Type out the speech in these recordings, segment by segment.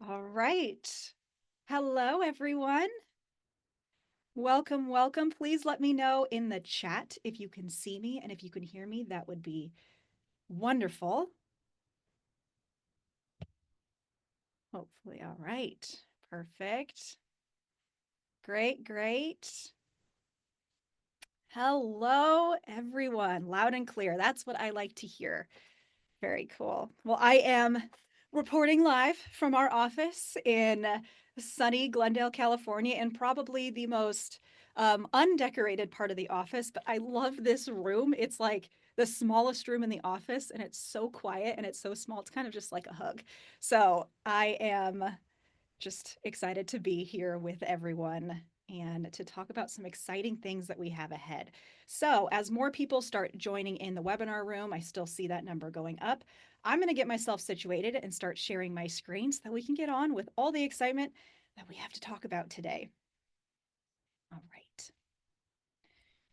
All right. Hello, everyone. Welcome, welcome. Please let me know in the chat if you can see me and if you can hear me. That would be wonderful. Hopefully. All right. Perfect. Great, great. Hello, everyone. Loud and clear. That's what I like to hear. Very cool. Well, I am reporting live from our office in sunny Glendale, California, and probably the most undecorated part of the office. But I love this room. It's like the smallest room in the office, and it's so quiet and it's so small. It's kind of just like a hug. So I am just excited to be here with everyone and to talk about some exciting things that we have ahead. So, as more people start joining in the webinar room, I still see that number going up. I'm going to get myself situated and start sharing my screen so that we can get on with all the excitement that we have to talk about today. All right.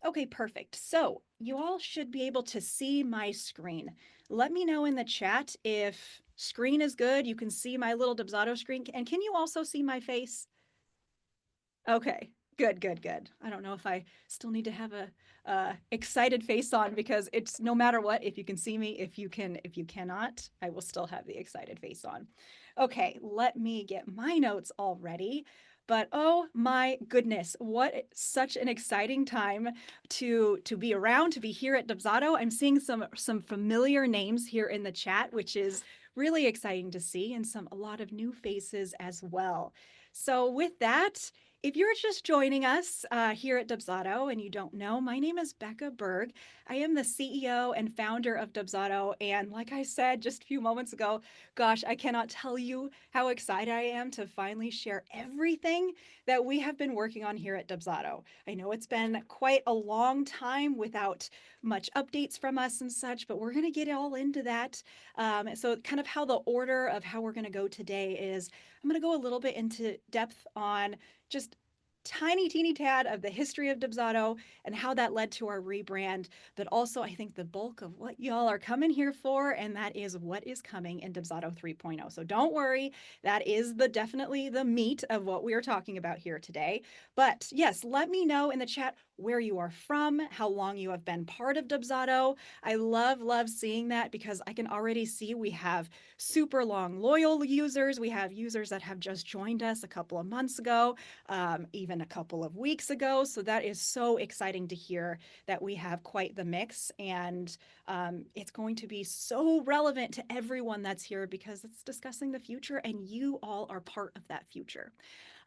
Okay, perfect. So, you all should be able to see my screen. Let me know in the chat if screen is good. You can see my little Dubsado screen. And can you also see my face? Okay. Good, good, good. I don't know if I still need to have a excited face on because it's no matter what, if you can see me, if you cannot, I will still have the excited face on. Okay, let me get my notes all ready. But oh my goodness, what such an exciting time to be around, to be here at Dubsado. I'm seeing some familiar names here in the chat, which is really exciting to see, and a lot of new faces as well. So with that, if you're just joining us here at Dubsado and you don't know, my name is Becca Berg. I am the CEO and founder of Dubsado. And like I said just a few moments ago, gosh, I cannot tell you how excited I am to finally share everything that we have been working on here at Dubsado. I know it's been quite a long time without much updates from us and such, but we're going to get all into that. So kind of how the order of how we're going to go today is I'm going to go a little bit into depth on just tiny teeny tad of the history of Dubsado and how that led to our rebrand, but also I think the bulk of what y'all are coming here for, and that is what is coming in Dubsado 3.0. So don't worry, that is definitely the meat of what we are talking about here today. But yes, let me know in the chat where you are from, how long you have been part of Dubsado. I love seeing that because I can already see we have super long loyal users. We have users that have just joined us a couple of months ago, even a couple of weeks ago. So that is so exciting to hear that we have quite the mix. And it's going to be so relevant to everyone that's here because it's discussing the future and you all are part of that future.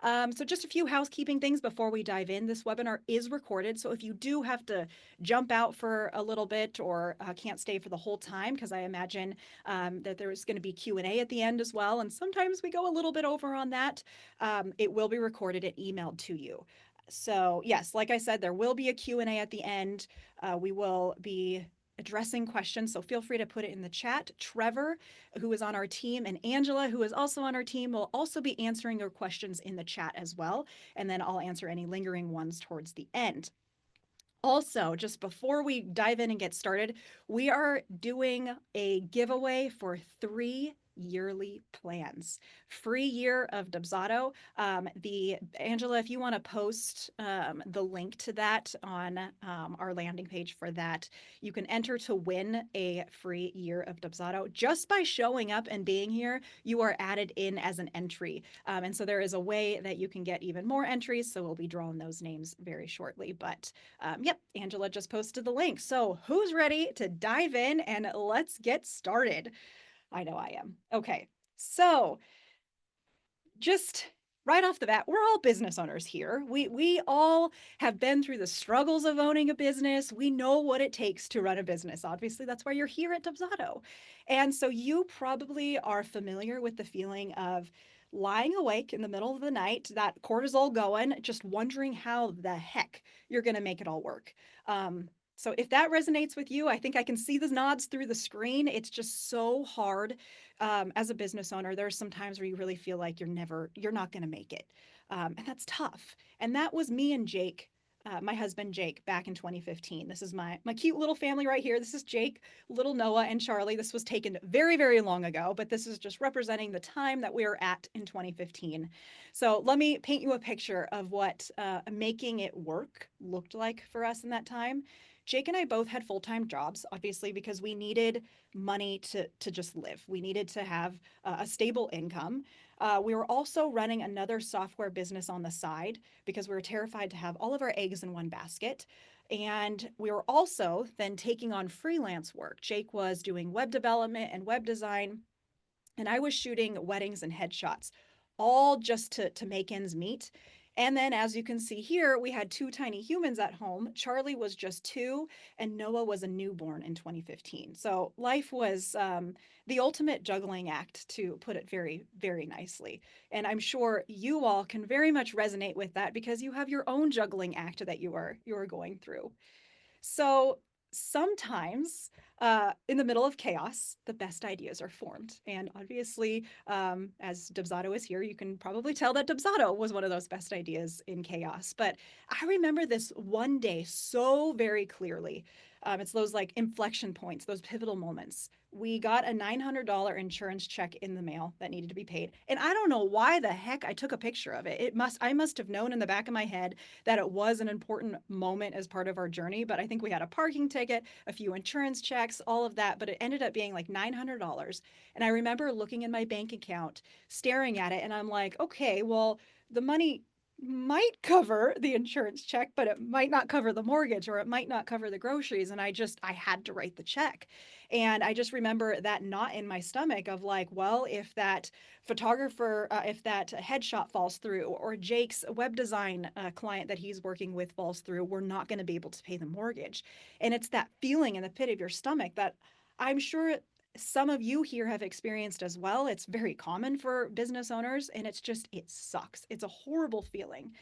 So just a few housekeeping things before we dive in. This webinar is recorded, so if you do have to jump out for a little bit or can't stay for the whole time, because I imagine that there's going to be Q&A at the end as well, and sometimes we go a little bit over on that, it will be recorded and emailed to you. So yes, like I said, there will be a Q&A at the end. We will be addressing questions, so feel free to put it in the chat. Trevor, who is on our team, and Angela, who is also on our team, will also be answering your questions in the chat as well, and then I'll answer any lingering ones towards the end. Also, just before we dive in and get started, we are doing a giveaway for 3 yearly plans. Free year of Dubsado. The Angela, if you want to post the link to that on our landing page for that, you can enter to win a free year of Dubsado. Just by showing up and being here, you are added in as an entry. And so there is a way that you can get even more entries. So we'll be drawing those names very shortly. But yep, Angela just posted the link. So who's ready to dive in and let's get started? I know I am. Okay, so just right off the bat, we're all business owners here. We all have been through the struggles of owning a business. We know what it takes to run a business. Obviously, that's why you're here at Dubsado. And so you probably are familiar with the feeling of lying awake in the middle of the night, that cortisol going, just wondering how the heck you're going to make it all work. So if that resonates with you, I think I can see the nods through the screen. It's just so hard as a business owner. There are some times where you really feel like you're not going to make it. And that's tough. And that was me and Jake my husband Jake back in 2015. This is my cute little family right here. This is Jake, little Noah, and Charlie. This was taken very, very long ago, but this is just representing the time that we were at in 2015. So let me paint you a picture of what making it work looked like for us in that time. Jake and I both had full-time jobs, obviously, because we needed money to just live. We needed to have a stable income. We were also running another software business on the side because we were terrified to have all of our eggs in one basket. And we were also then taking on freelance work. Jake was doing web development and web design, and I was shooting weddings and headshots, all just to make ends meet. And then, as you can see here, we had two tiny humans at home. Charlie was just two, and Noah was a newborn in 2015. So life was the ultimate juggling act, to put it very, very nicely. And I'm sure you all can very much resonate with that because you have your own juggling act that you are going through. So sometimes in the middle of chaos, the best ideas are formed. And obviously, as Dubsado is here, you can probably tell that Dubsado was one of those best ideas in chaos. But I remember this one day so very clearly. It's those like inflection points, those pivotal moments. We got a $900 insurance check in the mail that needed to be paid. And I don't know why the heck I took a picture of it. I must have known in the back of my head that it was an important moment as part of our journey. But I think we had a parking ticket, a few insurance checks, all of that. But it ended up being like $900. And I remember looking in my bank account, staring at it, and I'm like, okay, well, the money might cover the insurance check, but it might not cover the mortgage or it might not cover the groceries. And I had to write the check. And I just remember that knot in my stomach of like, well, if that photographer, if that headshot falls through, or Jake's web design client that he's working with falls through, we're not going to be able to pay the mortgage. And it's that feeling in the pit of your stomach that I'm sure some of you here have experienced as well. It's very common for business owners, and it sucks. It's a horrible feeling.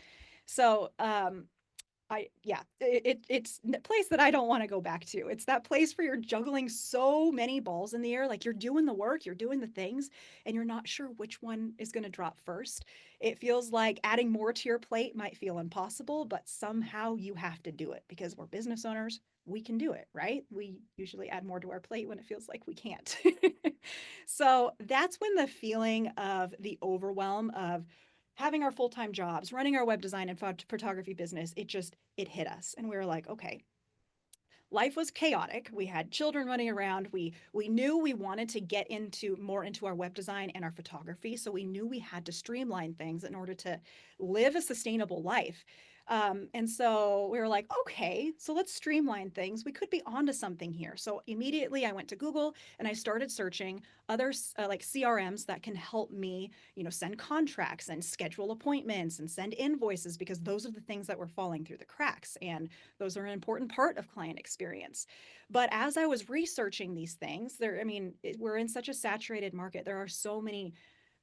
So, it's a place that I don't want to go back to. It's that place where you're juggling so many balls in the air, like you're doing the work, you're doing the things, and you're not sure which one is going to drop first. It feels like adding more to your plate might feel impossible, but somehow you have to do it because we're business owners. We can do it, right? We usually add more to our plate when it feels like we can't. So that's when the feeling of the overwhelm of having our full-time jobs, running our web design and photography business, it hit us. And we were like, okay, life was chaotic. We had children running around. We knew we wanted to get into our web design and our photography, so we knew we had to streamline things in order to live a sustainable life. And so we were like, okay, so let's streamline things. We could be onto something here. So immediately I went to Google and I started searching other like CRMs that can help me, send contracts and schedule appointments and send invoices, because those are the things that were falling through the cracks. And those are an important part of client experience. But as I was researching these things, we're in such a saturated market. There are so many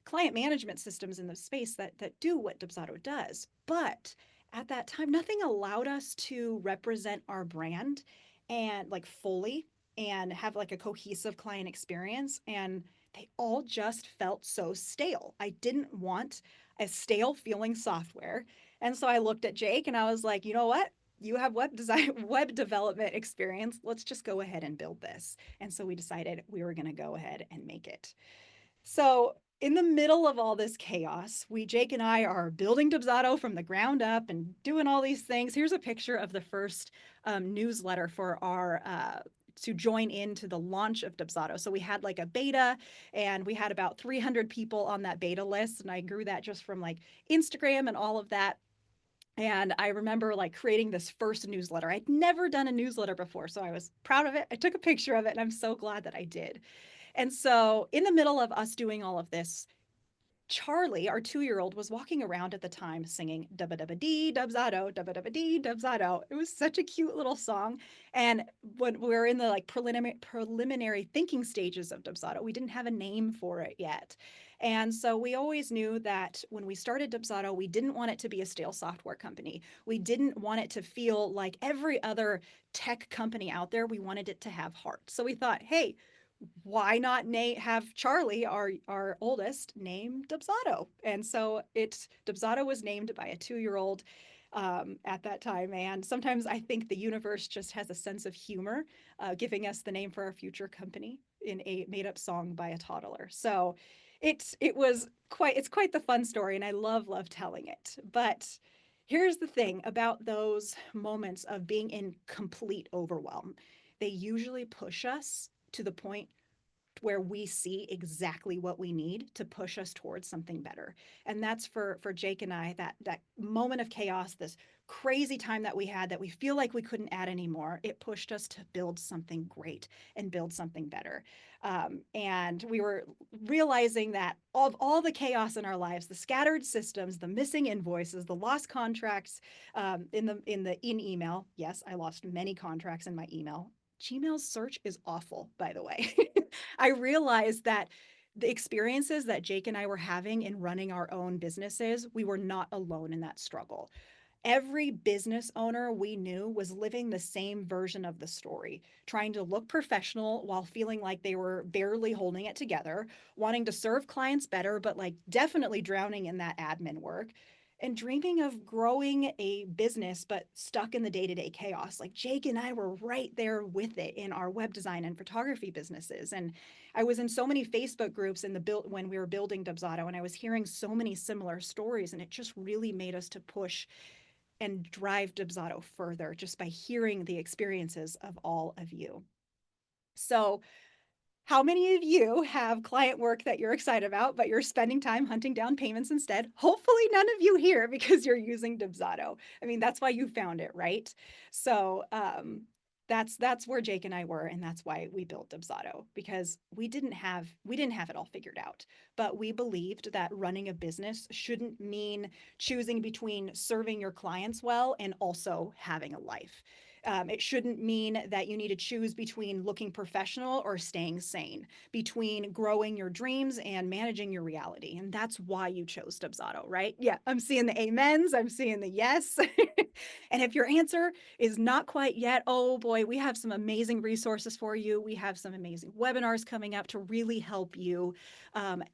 client management systems in the space that do what Dubsado does. But at that time, nothing allowed us to represent our brand and like fully and have like a cohesive client experience. And they all just felt so stale. I didn't want a stale feeling software. And so I looked at Jake and I was like, you know what? You have web design, web development experience. Let's just go ahead and build this. And so we decided we were going to go ahead and make it. So, in the middle of all this chaos, Jake and I are building Dubsado from the ground up and doing all these things. Here's a picture of the first newsletter for our to join into the launch of Dubsado. So we had like a beta, and we had about 300 people on that beta list, and I grew that just from like Instagram and all of that. And I remember like creating this first newsletter. I'd never done a newsletter before, so I was proud of it. I took a picture of it, and I'm so glad that I did. And so, in the middle of us doing all of this, Charlie, our 2-year-old, was walking around at the time singing Dubba Dubba Dee Dubsado, Dubba Dubba Dee Dubsado. It was such a cute little song. And when we're in the like preliminary thinking stages of Dubsado, we didn't have a name for it yet. And so we always knew that when we started Dubsado, we didn't want it to be a stale software company. We didn't want it to feel like every other tech company out there. We wanted it to have heart. So we thought, hey, why not have Charlie, our oldest, name Dubsado? And so Dubsado was named by a 2-year-old. at that time. And sometimes I think the universe just has a sense of humor, giving us the name for our future company in a made up song by a toddler. So it's quite the fun story, and I love telling it. But here's the thing about those moments of being in complete overwhelm. They usually push us to the point where we see exactly what we need to push us towards something better. And that's for Jake and I, that moment of chaos, this crazy time that we had that we feel like we couldn't add anymore. It pushed us to build something great and build something better. And we were realizing that of all the chaos in our lives, the scattered systems, the missing invoices, the lost contracts, in email. Yes, I lost many contracts in my email. Gmail's search is awful, by the way. I realized that the experiences that Jake and I were having in running our own businesses, we were not alone in that struggle. Every business owner we knew was living the same version of the story, trying to look professional while feeling like they were barely holding it together, wanting to serve clients better, but like definitely drowning in that admin work, and dreaming of growing a business, but stuck in the day to day chaos. Like Jake and I were right there with it in our web design and photography businesses. And I was in so many Facebook groups in the build when we were building Dubsado, and I was hearing so many similar stories, and it just really made us to push and drive Dubsado further just by hearing the experiences of all of you. So, how many of you have client work that you're excited about, but you're spending time hunting down payments instead? Hopefully, none of you here because you're using Dubsado. I mean, that's why you found it, right? So that's where Jake and I were, and that's why we built Dubsado because we didn't have it all figured out, but we believed that running a business shouldn't mean choosing between serving your clients well and also having a life. It shouldn't mean that you need to choose between looking professional or staying sane, between growing your dreams and managing your reality. And that's why you chose Dubsado, right? Yeah, I'm seeing the amens, I'm seeing the yes. And if your answer is not quite yet, oh boy, we have some amazing resources for you. We have some amazing webinars coming up to really help you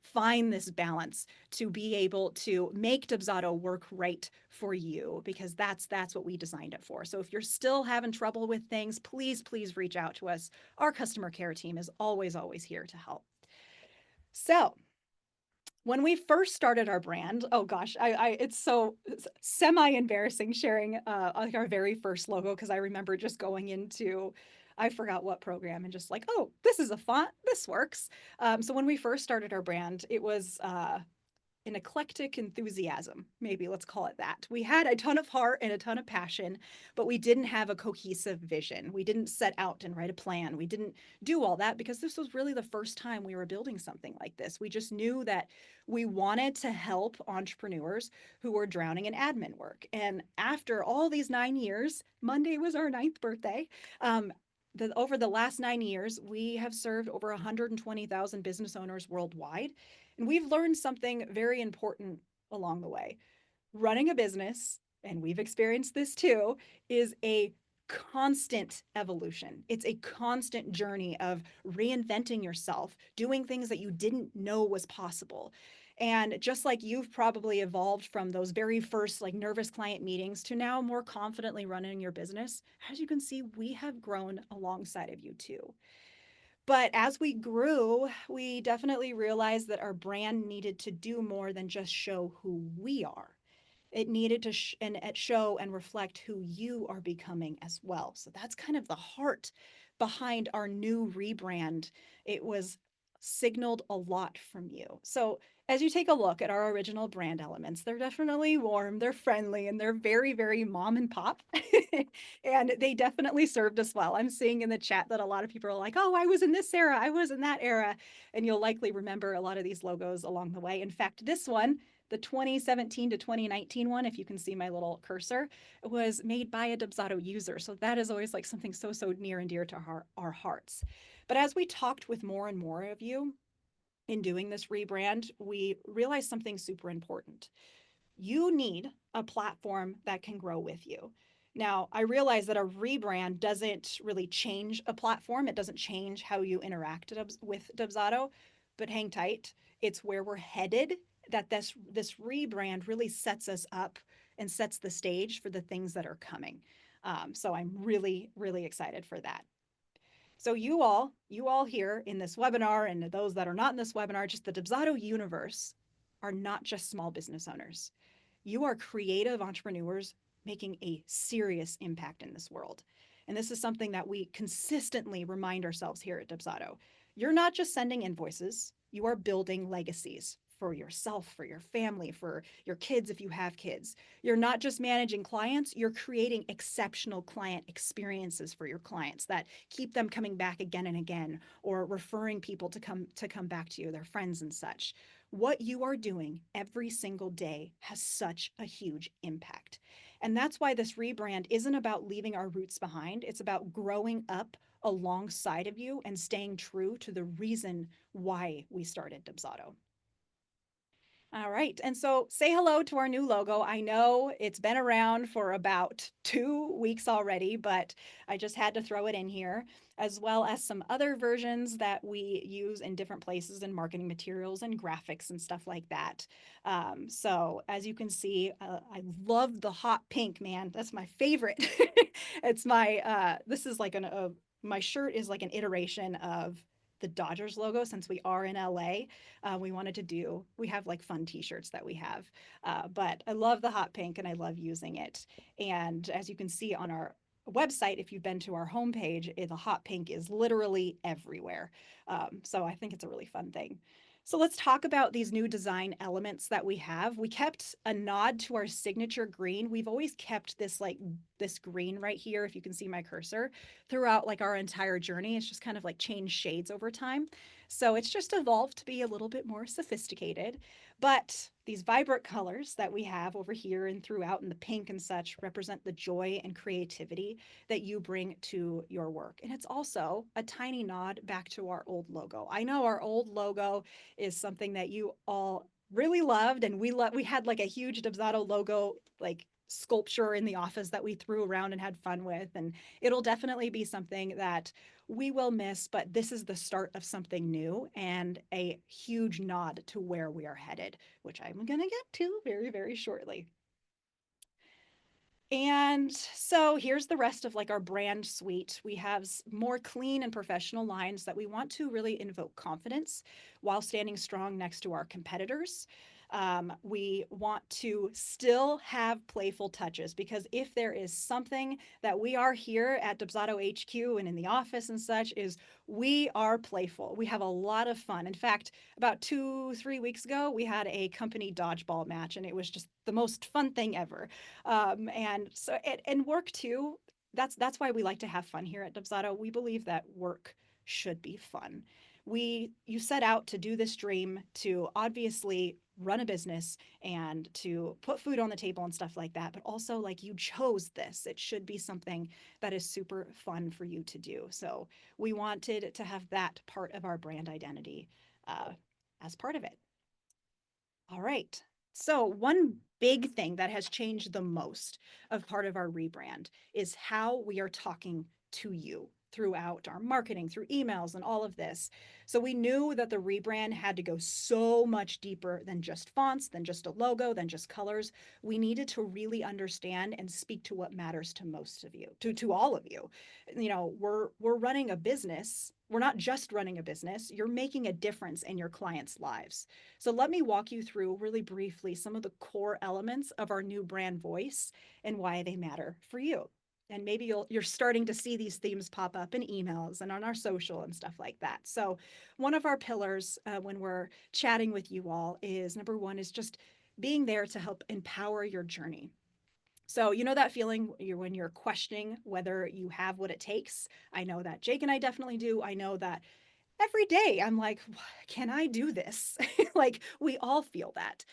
find this balance to be able to make Dubsado work right for you because that's what we designed it for. So if you're still having trouble with things, please reach out to us. Our customer care team is always here to help. So when we first started our brand, oh gosh, it's so semi embarrassing sharing like our very first logo because I remember just going into I forgot what program and just like, oh, this is a font, this works. So when we first started our brand, it was an eclectic enthusiasm, maybe let's call it that. We had a ton of heart and a ton of passion, but we didn't have a cohesive vision. We didn't set out and write a plan. We didn't do all that because this was really the first time we were building something like this. We just knew that we wanted to help entrepreneurs who were drowning in admin work. And after all these 9 years, Monday was our ninth birthday. Over the last 9 years, we have served over 120,000 business owners worldwide. And we've learned something very important along the way. Running a business, and we've experienced this too, is a constant evolution. It's a constant journey of reinventing yourself, doing things that you didn't know was possible. And just like you've probably evolved from those very first like nervous client meetings to now more confidently running your business, as you can see, we have grown alongside of you too. But as we grew, we definitely realized that our brand needed to do more than just show who we are. It needed to show and reflect who you are becoming as well. So that's kind of the heart behind our new rebrand. It was signaled a lot from you. So as you take a look at our original brand elements, they're definitely warm, they're friendly, and they're very mom and pop. And they definitely served us well. I'm seeing in the chat that a lot of people are like, oh, I was in this era, I was in that era. And you'll likely remember a lot of these logos along the way. In fact, this one, the 2017 to 2019 one, if you can see my little cursor, was made by a Dubsado user. So that is always like something so near and dear to our hearts. But as we talked with more and more of you in doing this rebrand, we realized something super important. You need a platform that can grow with you. Now, I realize that a rebrand doesn't really change a platform. It doesn't change how you interact with Dubsado, but hang tight. It's where we're headed that this rebrand really sets us up and sets the stage for the things that are coming. So I'm really, really excited for that. So you all here in this webinar and those that are not in this webinar, just the Dubsado universe are not just small business owners. You are creative entrepreneurs making a serious impact in this world. And this is something that we consistently remind ourselves here at Dubsado. You're not just sending invoices, you are building legacies for yourself, for your family, for your kids if you have kids. You're not just managing clients, you're creating exceptional client experiences for your clients that keep them coming back again and again, or referring people to come back to you, their friends and such. What you are doing every single day has such a huge impact. And that's why this rebrand isn't about leaving our roots behind. It's about growing up alongside of you and staying true to the reason why we started Dubsado. All right. And so say hello to our new logo. I know it's been around for about 2 weeks already, but I just had to throw it in here, as well as some other versions that we use in different places in marketing materials and graphics and stuff like that. So as you can see, I love the hot pink, man. That's my favorite. It's this is like my shirt is like an iteration of the Dodgers logo since we are in LA. We have like fun t-shirts that we have. But I love the hot pink and I love using it. And as you can see on our website, if you've been to our homepage, the hot pink is literally everywhere. So I think it's a really fun thing. So let's talk about these new design elements that we have. We kept a nod to our signature green. We've always kept this green right here, if you can see my cursor, throughout like our entire journey. It's just kind of like changed shades over time. So it's just evolved to be a little bit more sophisticated. But these vibrant colors that we have over here and throughout in the pink and such represent the joy and creativity that you bring to your work. And it's also a tiny nod back to our old logo. I know our old logo is something that you all really loved, and we had like a huge Dubsado logo like sculpture in the office that we threw around and had fun with, and it'll definitely be something that we will miss, but this is the start of something new and a huge nod to where we are headed, which I'm going to get to very, very shortly. And so here's the rest of like our brand suite. We have more clean and professional lines that we want to really invoke confidence while standing strong next to our competitors. We want to still have playful touches, because if there is something that we are here at Dubsado HQ and in the office and such, is we are playful. We have a lot of fun. In fact, about 2, 3 weeks ago, we had a company dodgeball match, and it was just the most fun thing ever. And so and work too. That's why we like to have fun here at Dubsado. We believe that work should be fun. You set out to do this dream, to obviously run a business and to put food on the table and stuff like that, but also like you chose this. It should be something that is super fun for you to do. So we wanted to have that part of our brand identity uh, as part of it. All right. So, one big thing that has changed the most of part of our rebrand is how we are talking to you throughout our marketing, through emails, and all of this. So, we knew that the rebrand had to go so much deeper than just fonts, than just a logo, than just colors. We needed to really understand and speak to what matters to most of you, to all of you. You know, we're running a business. We're not just running a business. You're making a difference in your clients' lives. So let me walk you through really briefly some of the core elements of our new brand voice and why they matter for you. And maybe you're starting to see these themes pop up in emails and on our social and stuff like that. So one of our pillars when we're chatting with you all is number one is just being there to help empower your journey. So you know that feeling when you're questioning whether you have what it takes. I know that Jake and I definitely do. I know that every day I'm like, can I do this? Like we all feel that.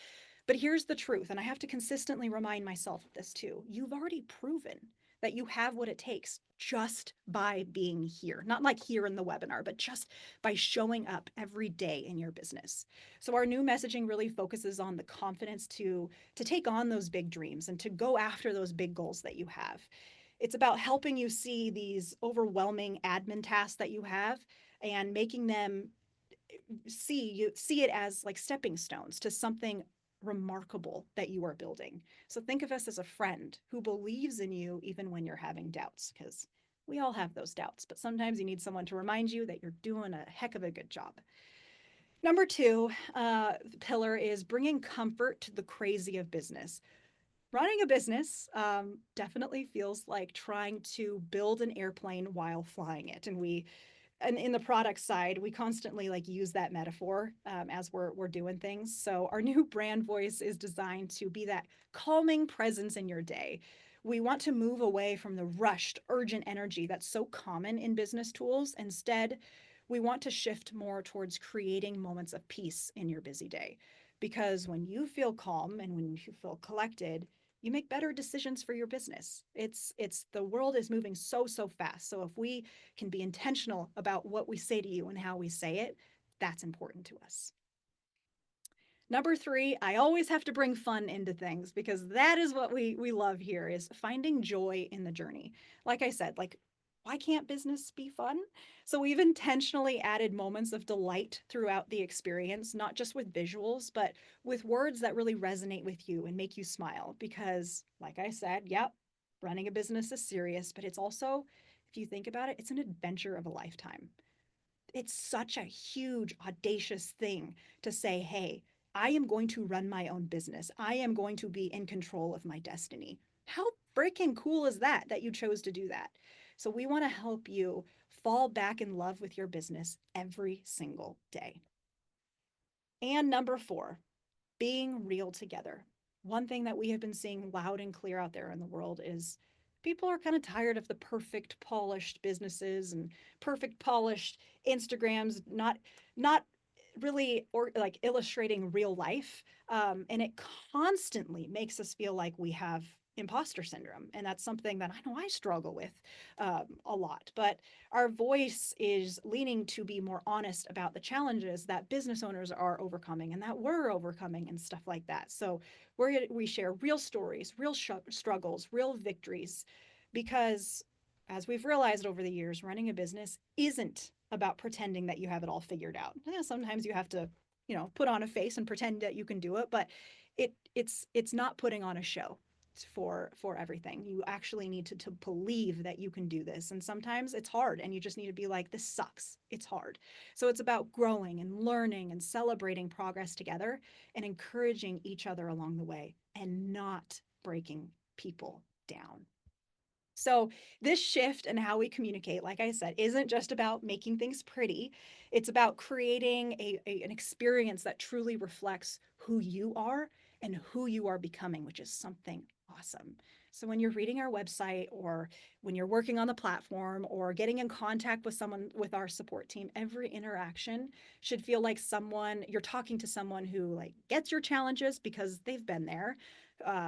But here's the truth, and I have to consistently remind myself of this too. You've already proven that you have what it takes just by being here. Not like here in the webinar, but just by showing up every day in your business. So our new messaging really focuses on the confidence to take on those big dreams and to go after those big goals that you have. It's about helping you see these overwhelming admin tasks that you have and making them see it as like stepping stones to something remarkable that you are building. So think of us as a friend who believes in you even when you're having doubts, because we all have those doubts, but sometimes you need someone to remind you that you're doing a heck of a good job. Number two pillar is bringing comfort to the crazy of business. Running a business definitely feels like trying to build an airplane while flying it, and in the product side, we constantly like use that metaphor as we're doing things. So our new brand voice is designed to be that calming presence in your day. We want to move away from the rushed, urgent energy that's so common in business tools. Instead, we want to shift more towards creating moments of peace in your busy day. Because when you feel calm and when you feel collected, you make better decisions for your business. It's the world is moving so fast. So if we can be intentional about what we say to you and how we say it, that's important to us. Number three, I always have to bring fun into things because that is what we love here is finding joy in the journey. Like I said, like why can't business be fun? So we've intentionally added moments of delight throughout the experience, not just with visuals, but with words that really resonate with you and make you smile. Because, like I said, yep, running a business is serious, but it's also, if you think about it, it's an adventure of a lifetime. It's such a huge, audacious thing to say, hey, I am going to run my own business. I am going to be in control of my destiny. How freaking cool is that that you chose to do that? So, we want to help you fall back in love with your business every single day. And number four, being real together. One thing that we have been seeing loud and clear out there in the world is people are kind of tired of the perfect polished businesses and perfect polished Instagrams, not really or like illustrating real life. And it constantly makes us feel like we have imposter syndrome, and that's something that I know I struggle with a lot. But our voice is leaning to be more honest about the challenges that business owners are overcoming and that we're overcoming and stuff like that. So we share real stories, real struggles, real victories, because as we've realized over the years, running a business isn't about pretending that you have it all figured out. Yeah, sometimes you have to, put on a face and pretend that you can do it, but it's not putting on a show for everything. You actually need to believe that you can do this. And sometimes it's hard and you just need to be like, this sucks. It's hard. So it's about growing and learning and celebrating progress together and encouraging each other along the way and not breaking people down. So, this shift in how we communicate, like I said, isn't just about making things pretty. It's about creating an experience that truly reflects who you are and who you are becoming, which is something awesome. So, when you're reading our website or when you're working on the platform or getting in contact with someone with our support team, every interaction should feel like you're talking to someone who like gets your challenges because they've been there,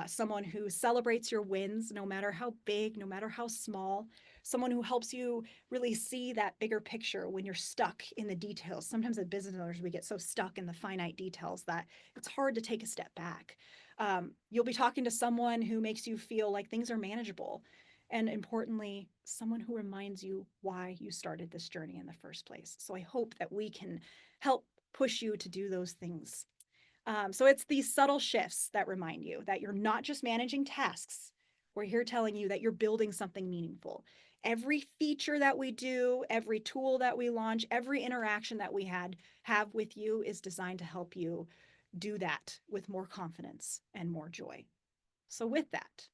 someone who celebrates your wins, no matter how big, no matter how small, someone who helps you really see that bigger picture when you're stuck in the details. Sometimes as business owners, we get so stuck in the finite details that it's hard to take a step back. You'll be talking to someone who makes you feel like things are manageable. And importantly, someone who reminds you why you started this journey in the first place. So I hope that we can help push you to do those things. So it's these subtle shifts that remind you that you're not just managing tasks. We're here telling you that you're building something meaningful. Every feature that we do, every tool that we launch, every interaction that we have with you is designed to help you do that with more confidence and more joy. So with that,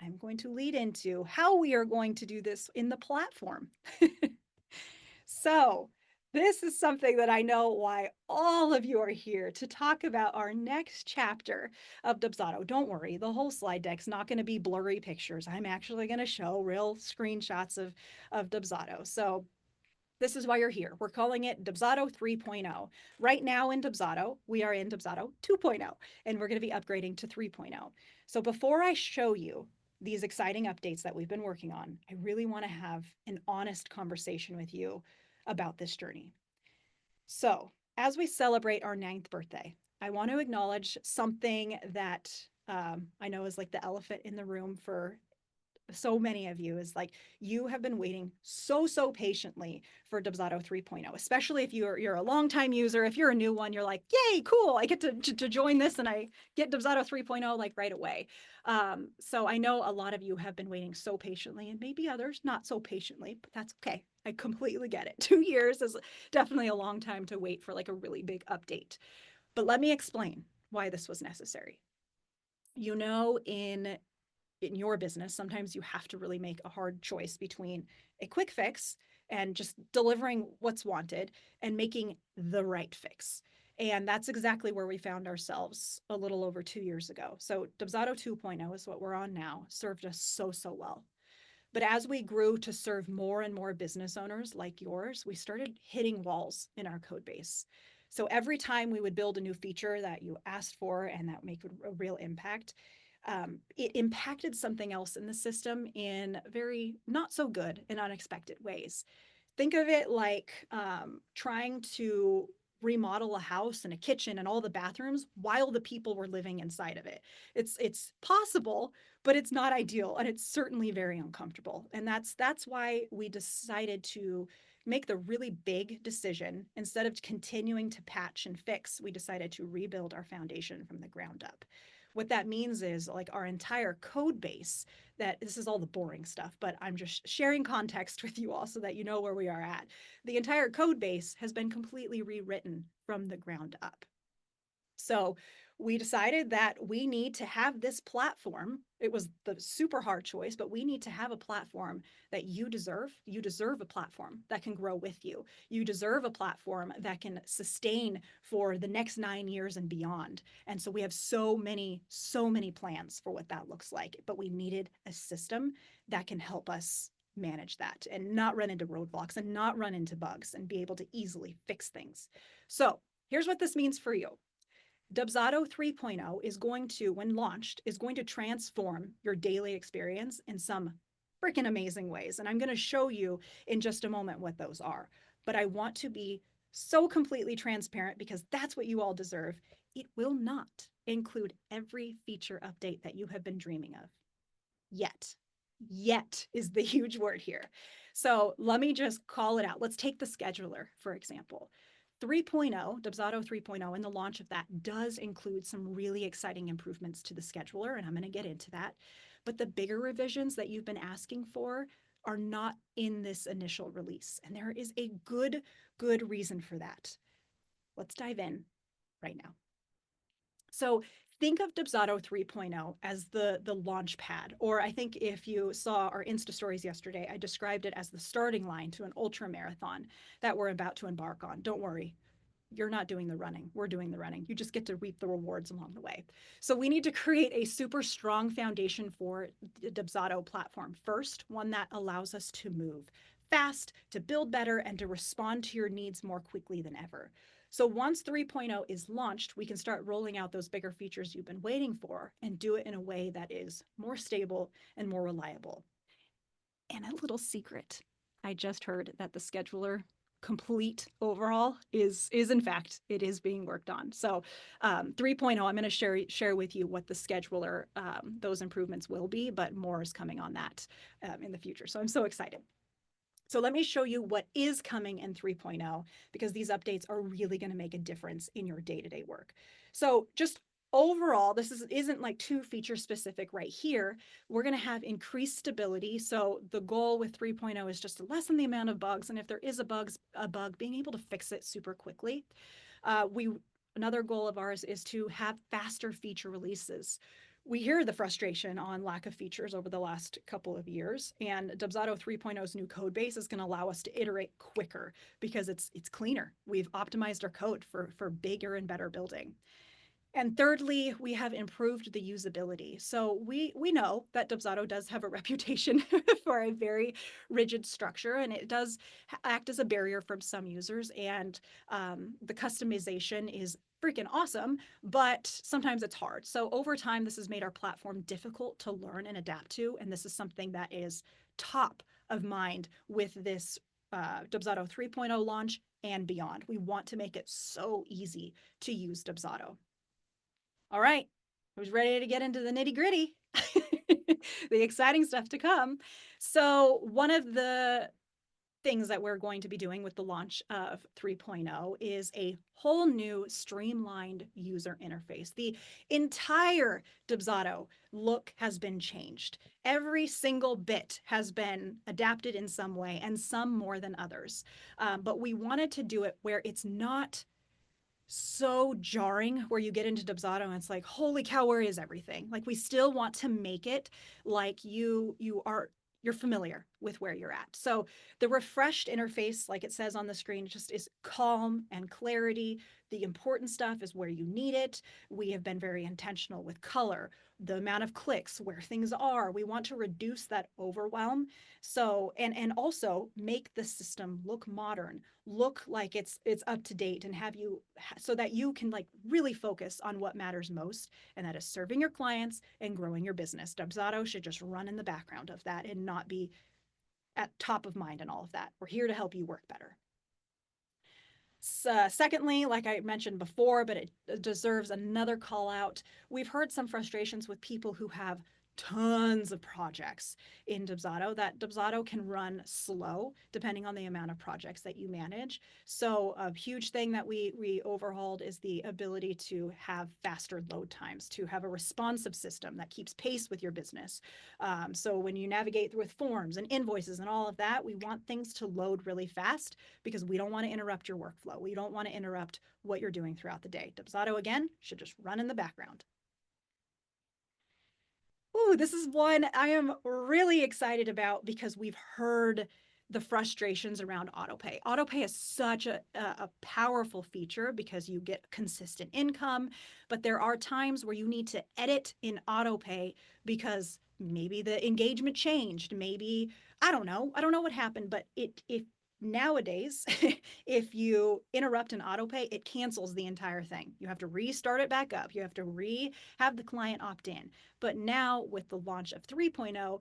I'm going to lead into how we are going to do this in the platform. So, this is something that I know why all of you are here to talk about our next chapter of Dubsado. Don't worry, the whole slide deck's not going to be blurry pictures. I'm actually going to show real screenshots of Dubsado. So, this is why you're here. We're calling it Dubsado 3.0. Right now in Dubsado, we are in Dubsado 2.0, and we're going to be upgrading to 3.0. So before I show you these exciting updates that we've been working on, I really want to have an honest conversation with you about this journey. So as we celebrate our ninth birthday, I want to acknowledge something that I know is like the elephant in the room for so many of you is like you have been waiting so patiently for Dubsado 3.0, especially if you're a longtime user. If you're a new one, you're like, yay, cool, I get to join this and I get Dubsado 3.0 like right away. So I know a lot of you have been waiting so patiently, and maybe others not so patiently, but that's okay. I completely get it. 2 years is definitely a long time to wait for like a really big update. But let me explain why this was necessary. You know, in your business, sometimes you have to really make a hard choice between a quick fix and just delivering what's wanted and making the right fix. And that's exactly where we found ourselves a little over 2 years ago. So Dubsado 2.0 is what we're on now, served us so well. But as we grew to serve more and more business owners like yours, we started hitting walls in our code base. So every time we would build a new feature that you asked for and that make a real impact, it impacted something else in the system in very not so good and unexpected ways. Think of it like trying to remodel a house and a kitchen and all the bathrooms while the people were living inside of it. It's possible, but it's not ideal, and it's certainly very uncomfortable. And that's why we decided to make the really big decision. Instead of continuing to patch and fix, we decided to rebuild our foundation from the ground up. What that means is like our entire code base, that this is all the boring stuff, but I'm just sharing context with you all so that you know where we are at. The entire code base has been completely rewritten from the ground up. So we decided that we need to have this platform. It was the super hard choice, but we need to have a platform that you deserve. You deserve a platform that can grow with you. You deserve a platform that can sustain for the next 9 years and beyond. And so we have so many plans for what that looks like. But we needed a system that can help us manage that and not run into roadblocks and not run into bugs and be able to easily fix things. So here's what this means for you. Dubsado 3.0 is going to, when launched, is going to transform your daily experience in some freaking amazing ways. And I'm going to show you in just a moment what those are. But I want to be so completely transparent because that's what you all deserve. It will not include every feature update that you have been dreaming of yet. Yet is the huge word here. So let me just call it out. Let's take the scheduler, for example. 3.0, Dubsado 3.0, and the launch of that does include some really exciting improvements to the scheduler, and I'm going to get into that. But the bigger revisions that you've been asking for are not in this initial release, and there is a good reason for that. Let's dive in right now. So think of Dubsado 3.0 as the launch pad, or I think if you saw our Insta stories yesterday, I described it as the starting line to an ultra marathon that we're about to embark on. Don't worry, you're not doing the running. We're doing the running. You just get to reap the rewards along the way. So we need to create a super strong foundation for the Dubsado platform first, one that allows us to move fast, to build better, and to respond to your needs more quickly than ever. So once 3.0 is launched, we can start rolling out those bigger features you've been waiting for and do it in a way that is more stable and more reliable. And a little secret, I just heard that the scheduler complete overhaul is in fact it is being worked on. So 3.0, I'm going to share with you what the scheduler those improvements will be, but more is coming on that in the future. So I'm so excited. So let me show you what is coming in 3.0 because these updates are really going to make a difference in your day-to-day work. So just overall, this isn't like too feature specific right here. We're going to have increased stability. So the goal with 3.0 is just to lessen the amount of bugs. And if there is a bug, being able to fix it super quickly. Another goal of ours is to have faster feature releases. We hear the frustration on lack of features over the last couple of years, and Dubsado 3.0's new code base is going to allow us to iterate quicker because it's cleaner. We've optimized our code for bigger and better building. And thirdly, we have improved the usability. So we know that Dubsado does have a reputation for a very rigid structure, and it does act as a barrier for some users. And the customization is freaking awesome, but sometimes it's hard. So over time, this has made our platform difficult to learn and adapt to. And this is something that is top of mind with this Dubsado 3.0 launch and beyond. We want to make it so easy to use Dubsado. All right, who's ready to get into the nitty gritty? the exciting stuff to come. So, one of the things that we're going to be doing with the launch of 3.0 is a whole new streamlined user interface. The entire Dubsado look has been changed. Every single bit has been adapted in some way, and some more than others. But we wanted to do it where it's not so jarring, where you get into Dubsado and it's like, holy cow, where is everything? Like, we still want to make it like you're familiar with where you're at. So the refreshed interface, like it says on the screen, just is calm and clarity. The important stuff is where you need it. We have been very intentional with color, the amount of clicks, where things are. We want to reduce that overwhelm. So, and also make the system look modern, look like it's up to date, and have you so that you can like really focus on what matters most, and that is serving your clients and growing your business. Dubsado should just run in the background of that and not be at top of mind and all of that. We're here to help you work better. Secondly, like I mentioned before, but it deserves another call out, we've heard some frustrations with people who have tons of projects in Dubsado, that Dubsado can run slow depending on the amount of projects that you manage. So a huge thing that we overhauled is the ability to have faster load times, to have a responsive system that keeps pace with your business. So when you navigate with forms and invoices and all of that, we want things to load really fast because we don't want to interrupt your workflow. We don't want to interrupt what you're doing throughout the day. Dubsado, again, should just run in the background. Ooh, this is one I am really excited about because we've heard the frustrations around autopay. Autopay is such a powerful feature because you get consistent income, but there are times where you need to edit in autopay because maybe the engagement changed. Maybe, I don't know. I don't know what happened, but if nowadays, if you interrupt an autopay, it cancels the entire thing. You have to restart it back up. You have to have the client opt in. But now with the launch of 3.0,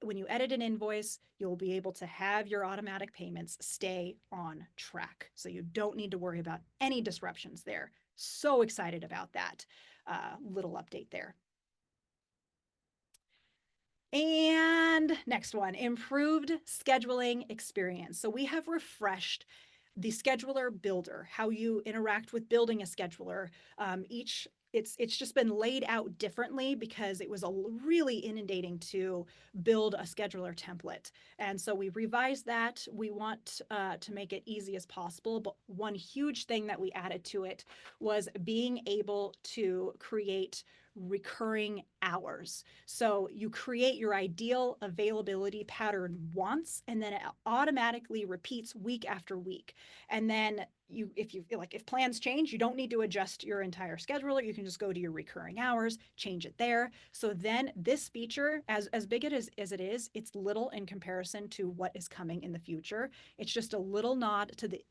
when you edit an invoice, you'll be able to have your automatic payments stay on track. So you don't need to worry about any disruptions there. So excited about that little update there. And next one, improved scheduling experience. So we have refreshed the scheduler builder, how you interact with building a scheduler. It's just been laid out differently because it was really inundating to build a scheduler template. And so we revised that. We want to make it easy as possible. But one huge thing that we added to it was being able to create recurring hours. So you create your ideal availability pattern once, and then it automatically repeats week after week. And then if plans change, you don't need to adjust your entire scheduler. You can just go to your recurring hours, change it there. So then this feature, as big as it is, it's little in comparison to what is coming in the future. It's just a little nod to the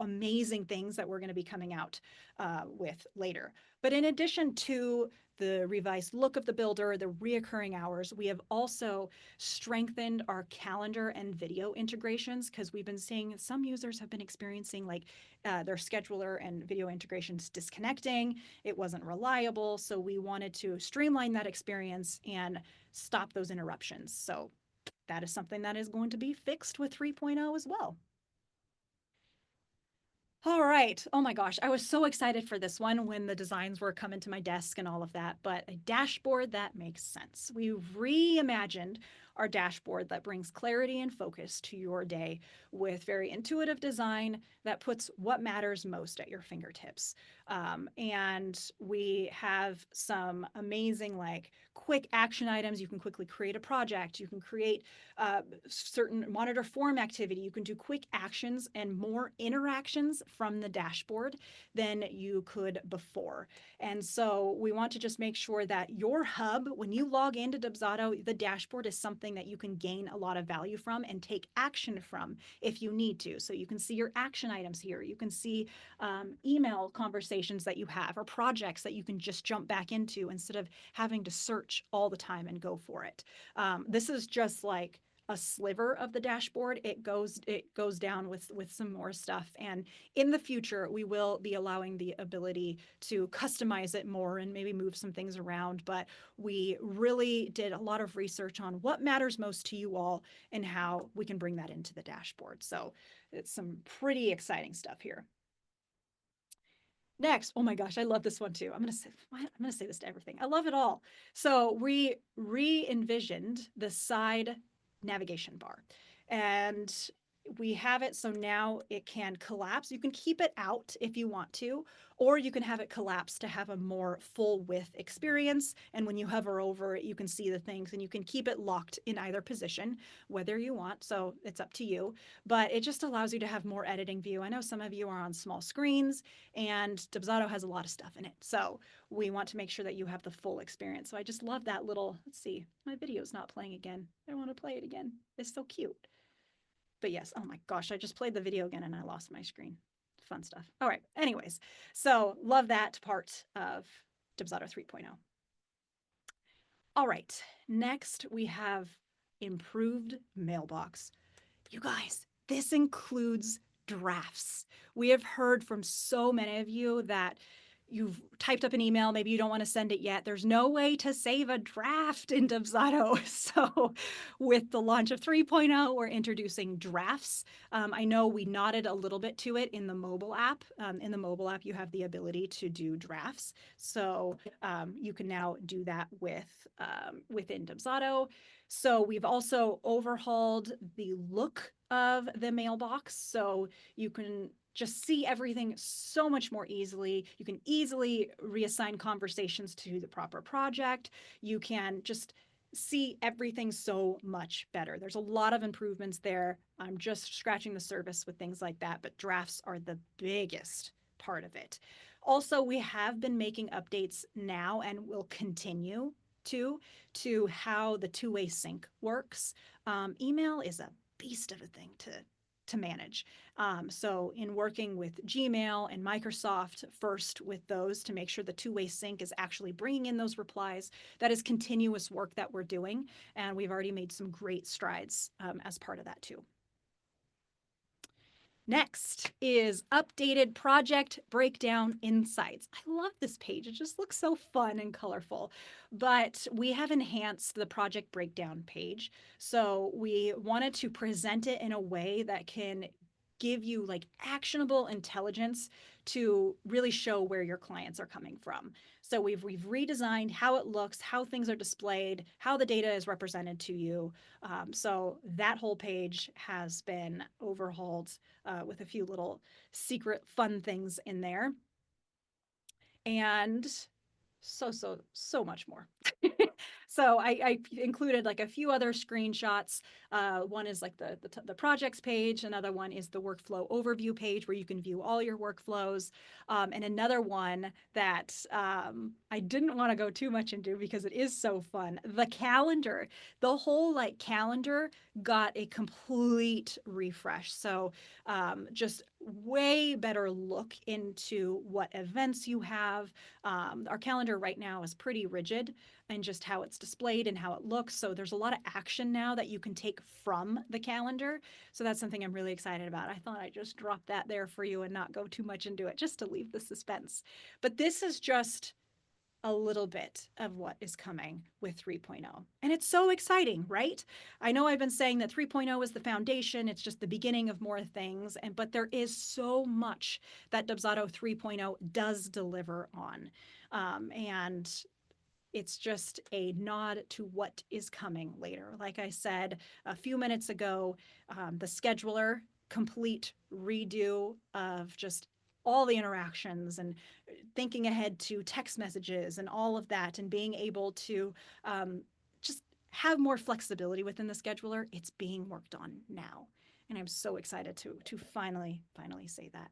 amazing things that we're going to be coming out with later. But in addition to the revised look of the builder, the reoccurring hours, we have also strengthened our calendar and video integrations because we've been seeing some users have been experiencing like their scheduler and video integrations disconnecting. It wasn't reliable. So we wanted to streamline that experience and stop those interruptions. So that is something that is going to be fixed with 3.0 as well. All right. Oh my gosh. I was so excited for this one when the designs were coming to my desk and all of that, but a dashboard that makes sense. We've reimagined our dashboard that brings clarity and focus to your day with very intuitive design that puts what matters most at your fingertips. And we have some amazing, like, quick action items. You can quickly create a project. You can create certain monitor form activity. You can do quick actions and more interactions from the dashboard than you could before. And so we want to just make sure that your hub, when you log into Dubsado, the dashboard is something that you can gain a lot of value from and take action from if you need to. So you can see your action items here. You can see email conversations that you have or projects that you can just jump back into instead of having to search all the time and go for it. This is just like a sliver of the dashboard. It goes down with some more stuff. And in the future, we will be allowing the ability to customize it more and maybe move some things around. But we really did a lot of research on what matters most to you all and how we can bring that into the dashboard. So it's some pretty exciting stuff here. Next, oh my gosh, I love this one too. I'm gonna say this to everything. I love it all. So we re-envisioned the side navigation bar, and we have it so now it can collapse. You can keep it out if you want to, or you can have it collapse to have a more full width experience. And when you hover over it, you can see the things, and you can keep it locked in either position, whether you want. So it's up to you, but it just allows you to have more editing view. I know some of you are on small screens, and Dubsado has a lot of stuff in it. So we want to make sure that you have the full experience. So I just love that little, let's see, my video's not playing again. I want to play it again. It's so cute. But yes, oh my gosh, I just played the video again and I lost my screen. Fun stuff. All right. Anyways, so love that part of Dubsado 3.0. All right. Next, we have improved mailbox. You guys, this includes drafts. We have heard from so many of you that you've typed up an email, maybe you don't want to send it yet. There's no way to save a draft in Dubsado. So, with the launch of 3.0, we're introducing drafts. I know we nodded a little bit to it in the mobile app. In the mobile app, you have the ability to do drafts. So, you can now do that within Dubsado. So we've also overhauled the look of the mailbox. So you can just see everything so much more easily. You can easily reassign conversations to the proper project. You can just see everything so much better. There's a lot of improvements there. I'm just scratching the surface with things like that, but drafts are the biggest part of it. Also, we have been making updates now and will continue to how the two-way sync works. Email is a beast of a thing to manage. So in working with Gmail and Microsoft first with those to make sure the two-way sync is actually bringing in those replies, that is continuous work that we're doing, and we've already made some great strides as part of that too. Next is updated project breakdown insights. I love this page. It just looks so fun and colorful. But we have enhanced the project breakdown page. So we wanted to present it in a way that can give you like actionable intelligence to really show where your clients are coming from. So we've redesigned how it looks, how things are displayed, how the data is represented to you. So that whole page has been overhauled with a few little secret fun things in there. And so much more. So I included like a few other screenshots. One is like the projects page. Another one is the workflow overview page where you can view all your workflows. And another one that I didn't want to go too much into because it is so fun. The calendar, the whole like calendar got a complete refresh. So just way better look into what events you have. Our calendar right now is pretty rigid and just how it's displayed and how it looks. So there's a lot of action now that you can take from the calendar. So that's something I'm really excited about. I thought I'd just drop that there for you and not go too much into it just to leave the suspense. But this is just a little bit of what is coming with 3.0. And it's so exciting, right? I know I've been saying that 3.0 is the foundation, it's just the beginning of more things, but there is so much that Dubsado 3.0 does deliver on. And it's just a nod to what is coming later. Like I said a few minutes ago, the scheduler, complete redo of just all the interactions and thinking ahead to text messages and all of that, and being able to just have more flexibility within the scheduler. It's being worked on now, and I'm so excited to finally say that.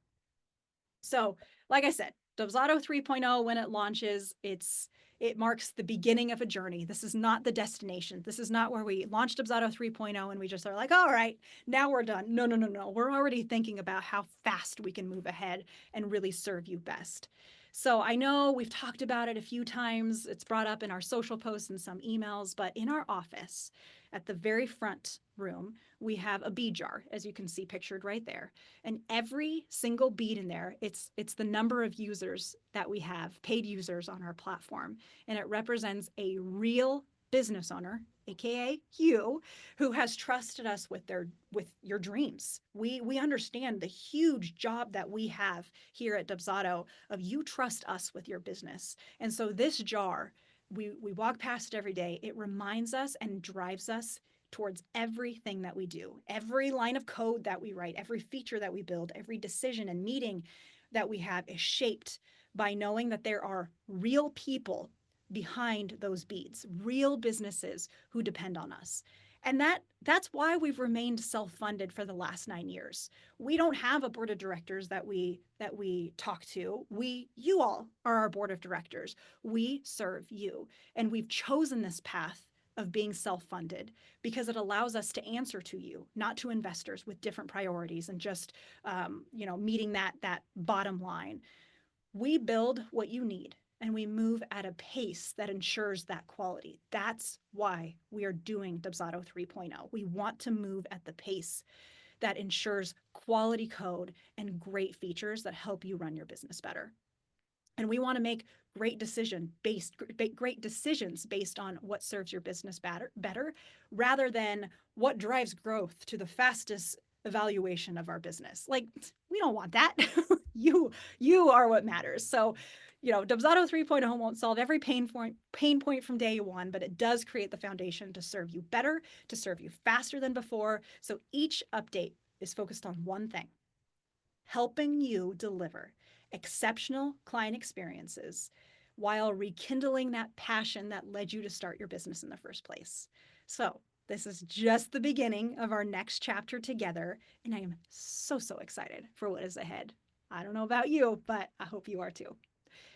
So, like I said, Dubsado 3.0, when it launches, it marks the beginning of a journey. This is not the destination. This is not where we launched Dubsado 3.0 and we just are like, all right, now we're done. No, no, no, no. We're already thinking about how fast we can move ahead and really serve you best. So I know we've talked about it a few times. It's brought up in our social posts and some emails, but in our office at the very front room, we have a bead jar, as you can see pictured right there. And every single bead in there, it's the number of users that we have, paid users on our platform. And it represents a real business owner, aka you, who has trusted us with your dreams. We understand the huge job that we have here at Dubsado of you trust us with your business. And so this jar, we walk past it every day. It reminds us and drives us towards everything that we do. Every line of code that we write, every feature that we build, every decision and meeting that we have is shaped by knowing that there are real people behind those beads, real businesses who depend on us. And that's why we've remained self-funded for the last 9 years. We don't have a board of directors that we talk to. You all are our board of directors. We serve you. And we've chosen this path of being self-funded because it allows us to answer to you, not to investors with different priorities and just meeting that bottom line. We build what you need and we move at a pace that ensures that quality. That's why we are doing Dubsado 3.0. We want to move at the pace that ensures quality code and great features that help you run your business better. And we want to make great decisions based on what serves your business better rather than what drives growth to the fastest evaluation of our business. Like, we don't want that. you are what matters. So, Dubsado 3.0 won't solve every pain point from day one, but it does create the foundation to serve you better, to serve you faster than before. So each update is focused on one thing: helping you deliver exceptional client experiences while rekindling that passion that led you to start your business in the first place. So, this is just the beginning of our next chapter together, and I am so, so excited for what is ahead. I don't know about you, but I hope you are too.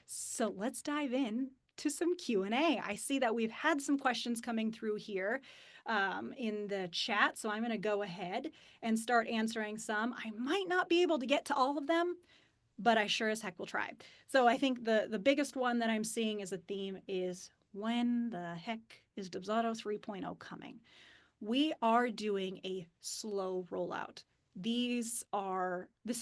So, let's dive in to some Q&A. I see that we've had some questions coming through here in the chat, so I'm going to go ahead and start answering some. I might not be able to get to all of them, but I sure as heck will try. So I think the biggest one that I'm seeing as a theme is, when the heck is Dubsado 3.0 coming? We are doing a slow rollout. This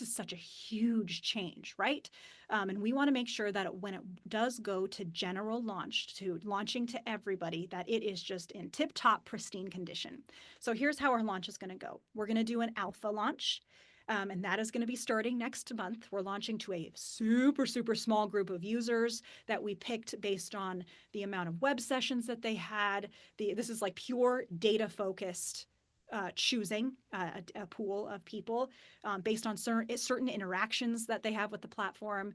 is such a huge change, right? And we want to make sure that when it does go to general launch, to launching to everybody, that it is just in tip-top pristine condition. So here's how our launch is going to go. We're going to do an alpha launch. And that is going to be starting next month. We're launching to a super, super small group of users that we picked based on the amount of web sessions that they had. This is like pure data focused choosing a pool of people based on certain interactions that they have with the platform.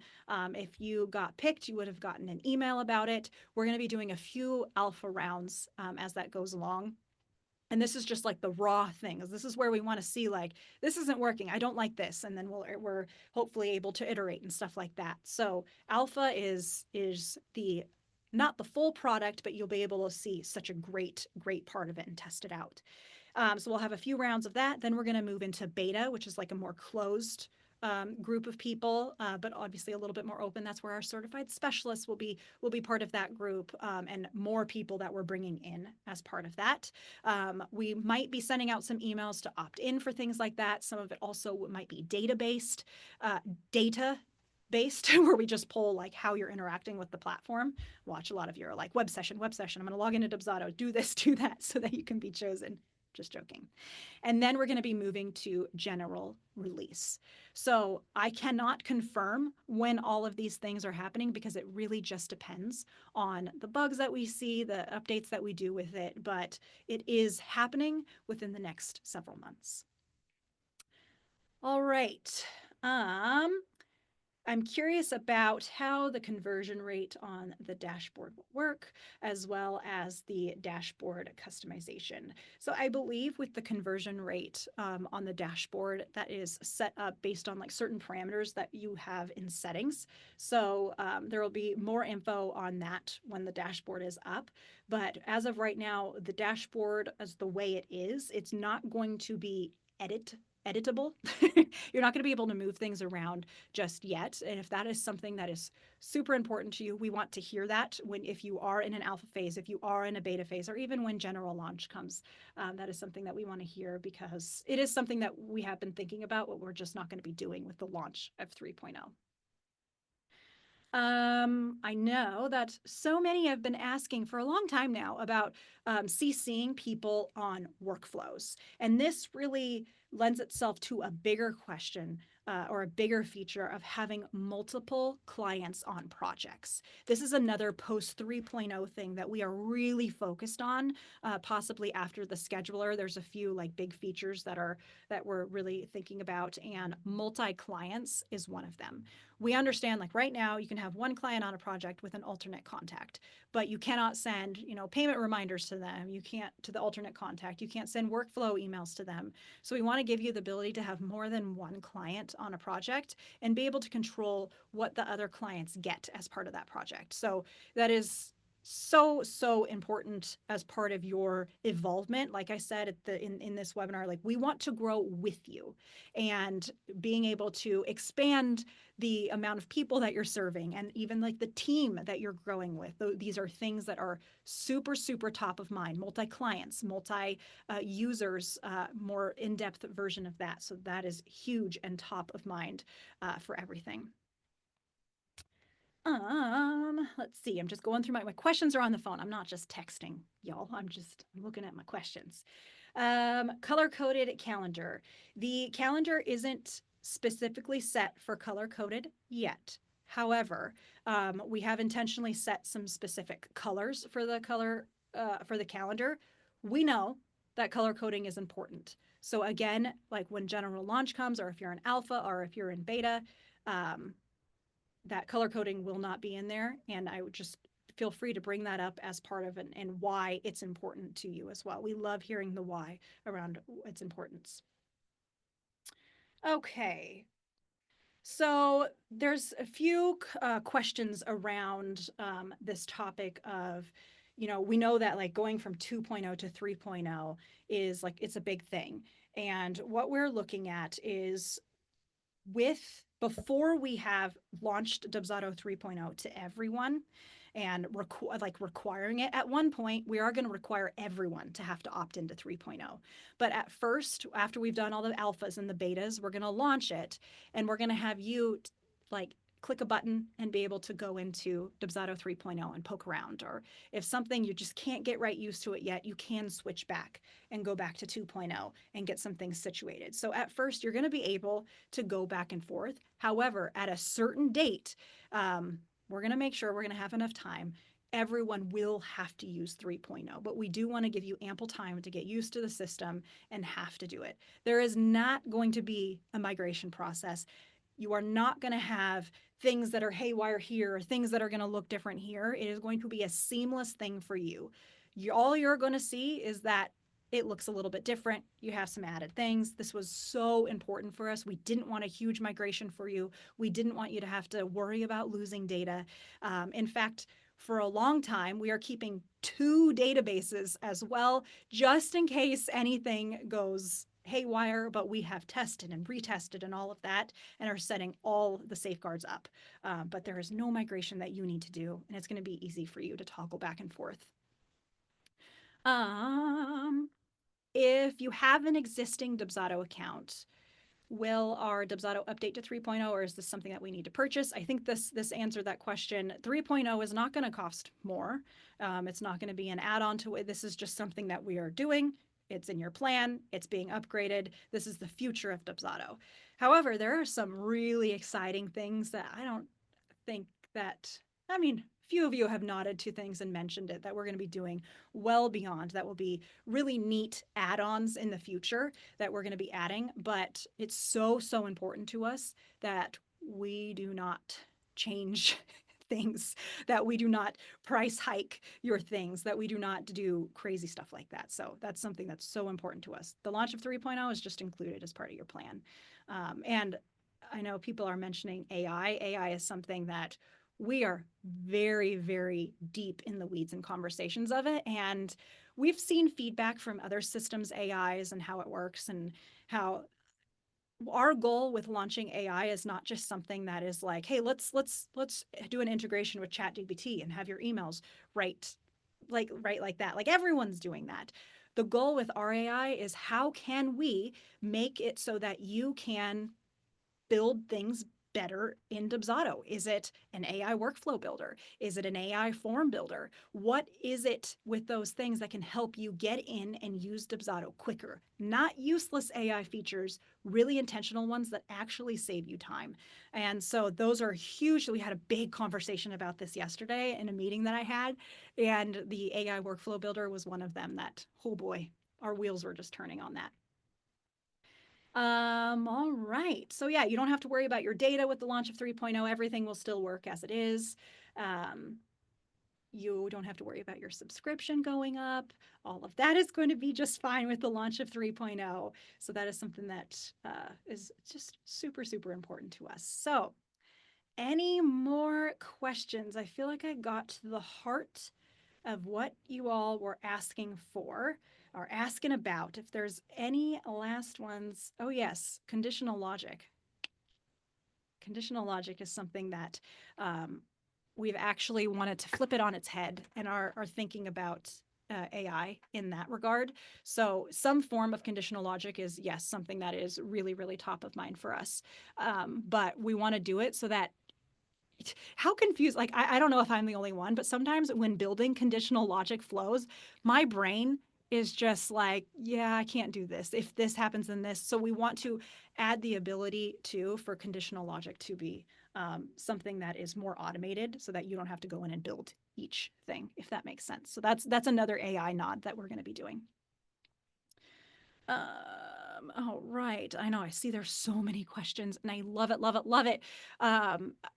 If you got picked, you would have gotten an email about it. We're going to be doing a few alpha rounds as that goes along. And this is just like the raw things. This is where we want to see, like, this isn't working. I don't like this. And then we're hopefully able to iterate and stuff like that. So alpha is the not the full product, but you'll be able to see such a great part of it and test it out. So we'll have a few rounds of that. Then we're going to move into beta, which is like a more closed group of people, but obviously a little bit more open. That's where our certified specialists will be part of that group, and more people that we're bringing in as part of that. We might be sending out some emails to opt in for things like that. Some of it also might be data-based, where we just pull like how you're interacting with the platform. Watch, a lot of you are like, web session. I'm going to log into Dubsado, do this, do that, so that you can be chosen. Just joking. And then we're going to be moving to general release. So I cannot confirm when all of these things are happening because it really just depends on the bugs that we see, the updates that we do with it, but it is happening within the next several months. All right. I'm curious about how the conversion rate on the dashboard will work, as well as the dashboard customization. So I believe with the conversion rate on the dashboard, that is set up based on like certain parameters that you have in settings. So there will be more info on that when the dashboard is up. But as of right now, the dashboard, as the way it is, it's not going to be editable. You're not going to be able to move things around just yet. And if that is something that is super important to you, we want to hear that when, if you are in an alpha phase, if you are in a beta phase, or even when general launch comes, that is something that we want to hear, because it is something that we have been thinking about, but we're just not going to be doing with the launch of 3.0. I know that so many have been asking for a long time now about CCing people on workflows. And this really lends itself to a bigger question, or a bigger feature of having multiple clients on projects. This is another post 3.0 thing that we are really focused on, possibly after the scheduler. There's a few like big features that we're really thinking about, and multi-clients is one of them. We understand, like right now you can have one client on a project with an alternate contact, but you cannot send, payment reminders to them. You can't, to the alternate contact, you can't send workflow emails to them. So we want to give you the ability to have more than one client on a project and be able to control what the other clients get as part of that project. So that is so important as part of your evolvement. Like I said in this webinar, like we want to grow with you, and being able to expand the amount of people that you're serving, and even like the team that you're growing with. These are things that are super top of mind. Multi clients, multi users, more in-depth version of that. So that is huge and top of mind for everything. Let's see. I'm just going through my questions are on the phone. I'm not just texting, y'all. I'm looking at my questions. Color coded calendar. The calendar isn't specifically set for color coded yet. However, we have intentionally set some specific colors for the for the calendar. We know that color coding is important. So again, like when general launch comes, or if you're in alpha, or if you're in beta, that color coding will not be in there. And I would just feel free to bring that up as part of it, and why it's important to you as well. We love hearing the why around its importance. Okay. So there's a few questions around this topic of, we know that like going from 2.0 to 3.0 is like, it's a big thing. And what we're looking at is, before we have launched Dubsado 3.0 to everyone and requiring it, at one point we are going to require everyone to have to opt into 3.0. But at first, after we've done all the alphas and the betas, we're going to launch it, and we're going to have you like click a button and be able to go into Dubsado 3.0 and poke around. Or if something you just can't get right used to it yet, you can switch back and go back to 2.0 and get some things situated. So at first, you're going to be able to go back and forth. However, at a certain date, we're going to make sure we're going to have enough time. Everyone will have to use 3.0, but we do want to give you ample time to get used to the system and have to do it. There is not going to be a migration process. You are not going to have things that are haywire here, or things that are going to look different here. It is going to be a seamless thing for you. All you're going to see is that it looks a little bit different. You have some added things. This was so important for us. We didn't want a huge migration for you. We didn't want you to have to worry about losing data. In fact, for a long time, we are keeping 2 databases as well, just in case anything goes haywire, but we have tested and retested and all of that, and are setting all the safeguards up. But there is no migration that you need to do, and it's going to be easy for you to toggle back and forth. If you have an existing Dubsado account, will our Dubsado update to 3.0, or is this something that we need to purchase? I think this answered that question. 3.0 is not going to cost more. It's not going to be an add-on to it. This is just something that we are doing. It's in your plan. It's being upgraded. This is the future of Dubsado. However, there are some really exciting things that I don't think that, I mean, few of you have nodded to things and mentioned it, that we're going to be doing well beyond. That will be really neat add-ons in the future that we're going to be adding. But it's so important to us that we do not change things, that we do not price hike your things, that we do not do crazy stuff like that. So that's something that's so important to us. The launch of 3.0 is just included as part of your plan. And I know people are mentioning AI. AI is something that we are very deep in the weeds and conversations of it. And we've seen feedback from other systems AIs and how it works, and how our goal with launching AI is not just something that is like, hey, let's do an integration with ChatGPT and have your emails right like that. Like everyone's doing that. The goal with our AI is how can we make it so that you can build things better in Dubsado? Is it an AI workflow builder? Is it an AI form builder? What is it with those things that can help you get in and use Dubsado quicker? Not useless AI features, really intentional ones that actually save you time. And so those are huge. We had a big conversation about this yesterday in a meeting that I had, and the AI workflow builder was one of them that, oh boy, our wheels were just turning on that. All right. So yeah, you don't have to worry about your data with the launch of 3.0. Everything will still work as it is. Um, you don't have to worry about your subscription going up. All of that is going to be just fine with the launch of 3.0. So that is something that is just super, super important to us. So any more questions? I feel like I got to the heart of what you all were asking for or asking about. If there's any last ones, oh, yes, conditional logic. Conditional logic is something that we've actually wanted to flip it on its head and are thinking about AI in that regard. So, some form of conditional logic is, yes, something that is really, really top of mind for us. But we want to do it so that how confused, like I don't know if I'm the only one, but sometimes when building conditional logic flows, my brain is just like, yeah, I can't do this if this happens, then this. So we want to add the ability to for conditional logic to be something that is more automated so that you don't have to go in and build each thing, if that makes sense. So that's another AI nod that we're going to be doing. Oh, right. I know. I see there's so many questions and I love it, love it, love it.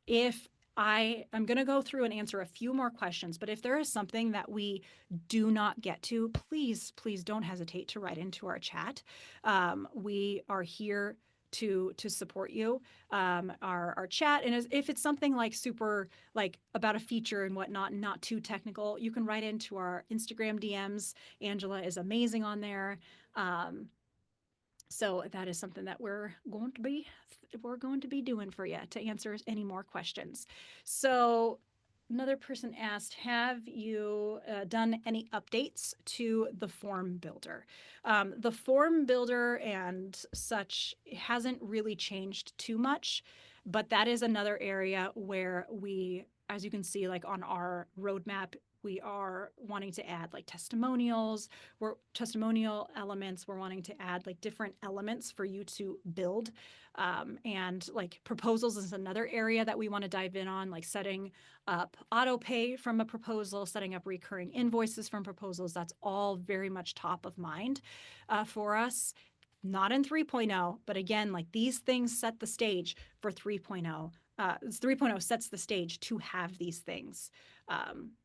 If I'm going to go through and answer a few more questions, but if there is something that we do not get to, please, please don't hesitate to write into our chat. We are here to support you. Our chat, and if it's something like super like about a feature and whatnot, not too technical, you can write into our Instagram DMs. Angela is amazing on there. Um, so that is something that we're going to be doing for you to answer any more questions. So another person asked, have you done any updates to the form builder? The form builder and such hasn't really changed too much, but that is another area where we, as you can see, like on our roadmap, we are wanting to add like testimonial elements. We're wanting to add like different elements for you to build. And like proposals is another area that we want to dive in on, like setting up auto pay from a proposal, setting up recurring invoices from proposals. That's all very much top of mind for us. Not in 3.0, but again, like these things set the stage for 3.0. 3.0 sets the stage to have these things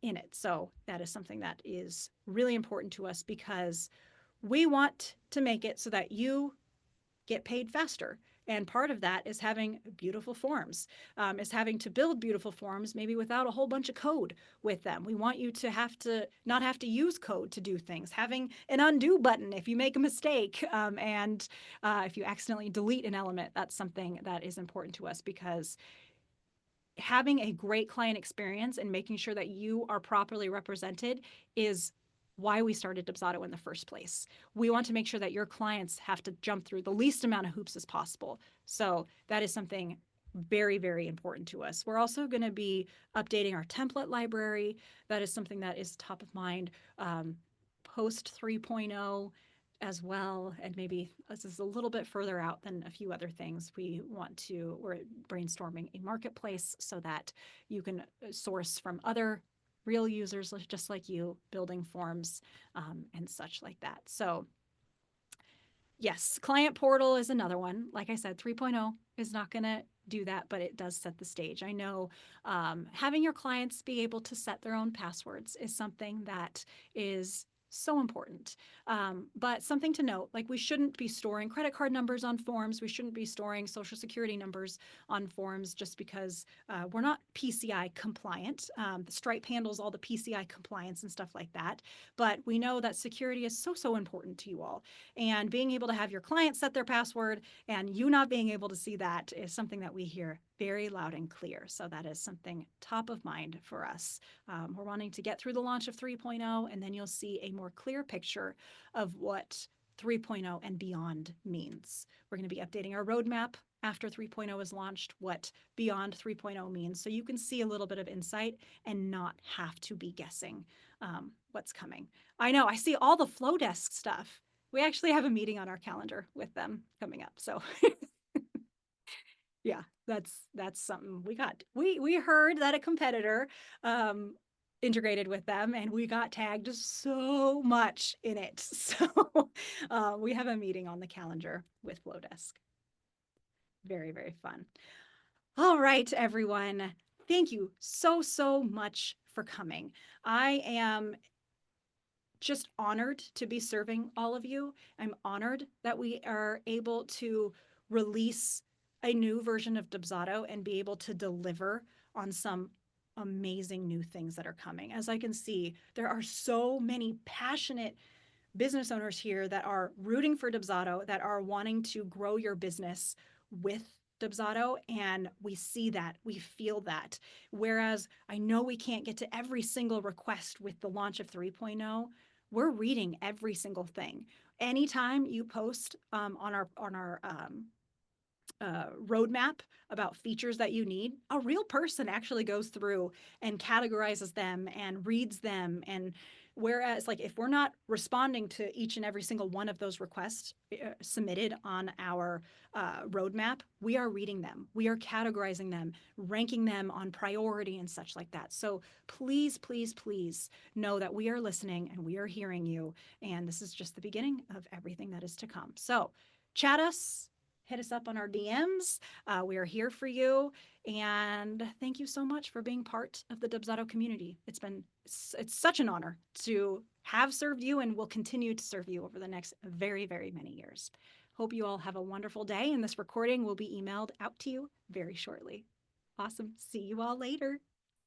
in it. So that is something that is really important to us because we want to make it so that you get paid faster. And part of that is having beautiful forms, is having to build beautiful forms, maybe without a whole bunch of code with them. We want you to have to not have to use code to do things, having an undo button if you make a mistake. And if you accidentally delete an element, that's something that is important to us because having a great client experience and making sure that you are properly represented is why we started Dubsado in the first place. We want to make sure that your clients have to jump through the least amount of hoops as possible. So that is something very, very important to us. We're also going to be updating our template library. That is something that is top of mind. Post 3.0 as well, and maybe this is a little bit further out than a few other things. We're brainstorming a marketplace so that you can source from other real users just like you, building forms and such like that. So yes, client portal is another one. Like I said, 3.0 is not going to do that, but it does set the stage. I know having your clients be able to set their own passwords is something that is So important. But something to note, like we shouldn't be storing credit card numbers on forms. We shouldn't be storing social security numbers on forms just because we're not PCI compliant. The Stripe handles all the PCI compliance and stuff like that. But we know that security is so, so important to you all. And being able to have your client set their password and you not being able to see that is something that we hear very loud and clear. So that is something top of mind for us. We're wanting to get through the launch of 3.0, and then you'll see a more clear picture of what 3.0 and beyond means. We're going to be updating our roadmap after 3.0 is launched, what beyond 3.0 means, so you can see a little bit of insight and not have to be guessing what's coming. I know, I see all the Flow Desk stuff. We actually have a meeting on our calendar with them coming up. So yeah, that's something we got. We heard that a competitor um, integrated with them, and we got tagged so much in it. So we have a meeting on the calendar with Flowdesk. Very, very fun. All right, everyone. Thank you so, so much for coming. I am just honored to be serving all of you. I'm honored that we are able to release a new version of Dubsado and be able to deliver on some amazing new things that are coming. As I can see, there are so many passionate business owners here that are rooting for Dubsado, that are wanting to grow your business with Dubsado. And we see that, we feel that. Whereas I know we can't get to every single request with the launch of 3.0, we're reading every single thing. Anytime you post on our roadmap about features that you need, a real person actually goes through and categorizes them and reads them. And whereas, like, if we're not responding to each and every single one of those requests submitted on our roadmap, we are reading them, we are categorizing them, ranking them on priority and such like that. So please, please, please know that we are listening and we are hearing you. And this is just the beginning of everything that is to come. So chat us, hit us up on our DMs. We are here for you. And thank you so much for being part of the Dubsado community. It's such an honor to have served you and will continue to serve you over the next very, very many years. Hope you all have a wonderful day, and this recording will be emailed out to you very shortly. Awesome. See you all later.